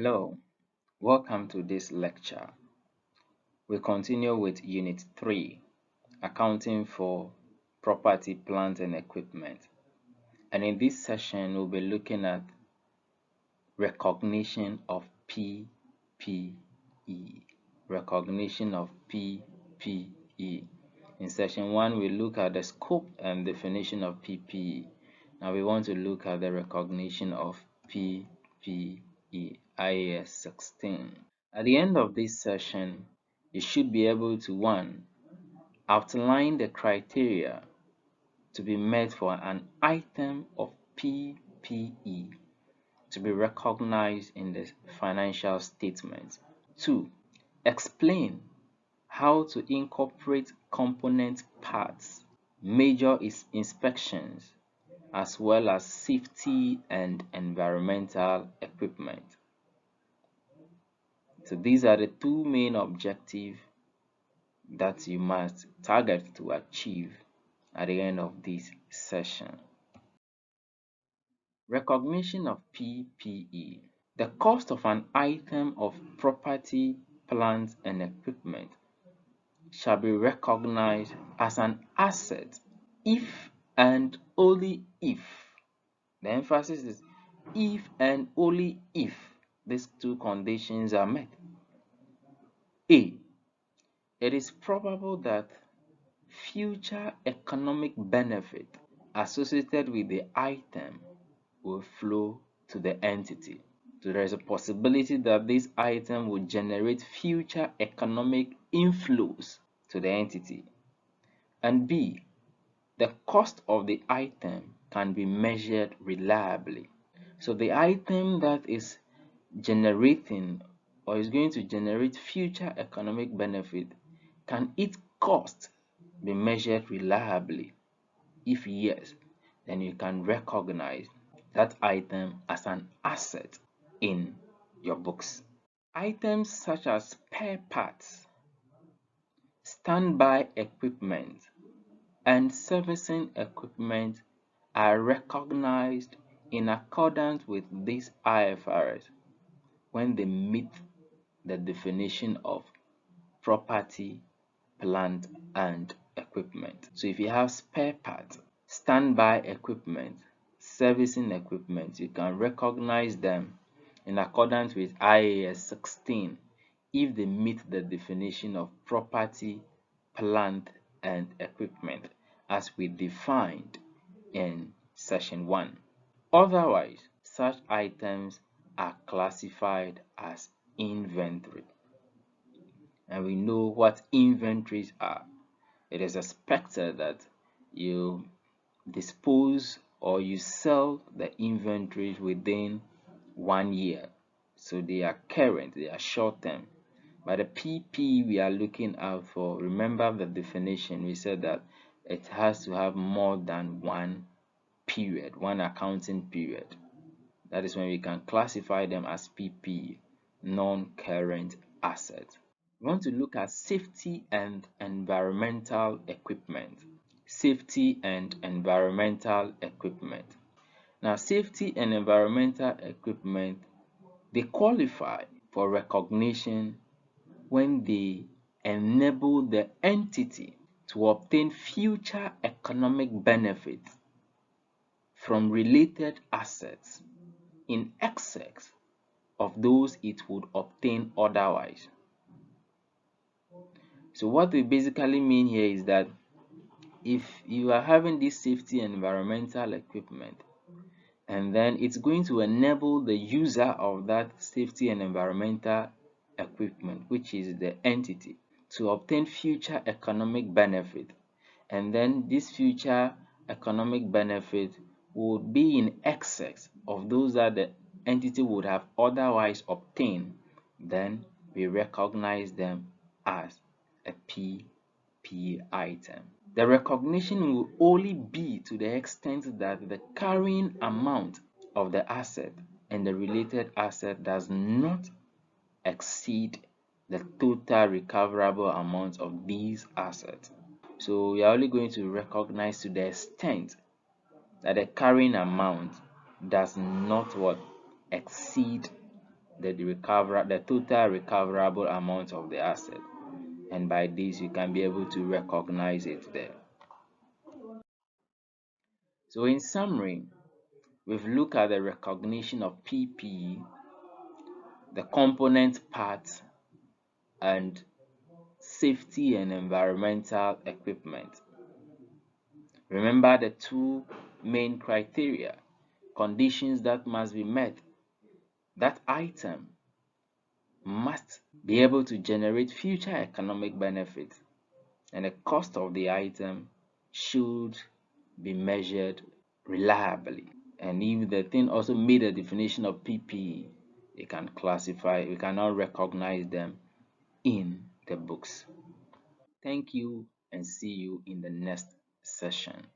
Hello, welcome to this lecture. We continue with Unit 3, Accounting for Property, Plant and Equipment. And in this session, we'll be looking at recognition of PPE. Recognition of PPE. In session 1, we look at the scope and definition of PPE. Now we want to look at the recognition of PPE, IAS 16. At the end of this session, you should be able to 1. Outline the criteria to be met for an item of PPE to be recognized in the financial statement. 2. Explain how to incorporate component parts, major inspections, as well as safety and environmental equipment. So these are the two main objectives that you must target to achieve at the end of this session. Recognition of PPE. The cost of an item of property, plant, and equipment shall be recognized as an asset if and only if, the emphasis is if and only if these two conditions are met. A. It is probable that future economic benefit associated with the item will flow to the entity. So there is a possibility that this item will generate future economic inflows to the entity. And B, the cost of the item can be measured reliably. So the item that is generating or is going to generate future economic benefit, can its cost be measured reliably? If yes, then you can recognize that item as an asset in your books. Items such as spare parts, standby equipment, and servicing equipment are recognized in accordance with this IFRS when they meet the definition of property, plant, and equipment. So if you have spare parts, standby equipment, servicing equipment, you can recognize them in accordance with IAS 16 if they meet the definition of property, plant, and equipment as we defined in session 1. Otherwise, such items are classified as inventory. And we know what inventories are. It is expected that you dispose or you sell the inventories within 1 year. So they are current, they are short term. But the PP we are looking out for, remember the definition, we said that it has to have more than one period, one accounting period. That is when we can classify them as PP, non-current assets. We want to look at safety and environmental equipment. Safety and environmental equipment. Now, safety and environmental equipment, they qualify for recognition when they enable the entity to obtain future economic benefits from related assets in excess of those it would obtain otherwise. So what we basically mean here is that if you are having this safety and environmental equipment, and then it's going to enable the user of that safety and environmental equipment, which is the entity, to obtain future economic benefit, and then this future economic benefit would be in excess of those that the entity would have otherwise obtained, then we recognize them as a PP item. The recognition will only be to the extent that the carrying amount of the asset and the related asset does not exceed the total recoverable amount of these assets. So we are only going to recognize to the extent that the carrying amount does not exceed the total recoverable amount of the asset, and by this you can be able to recognize it there. So in summary, we've looked at the recognition of PPE, the component parts, and safety and environmental equipment. Remember the two main criteria, conditions that must be met. That item must be able to generate future economic benefits, and the cost of the item should be measured reliably. And if the thing also meet the definition of PPE, we cannot recognize them in the books. Thank you and see you in the next session.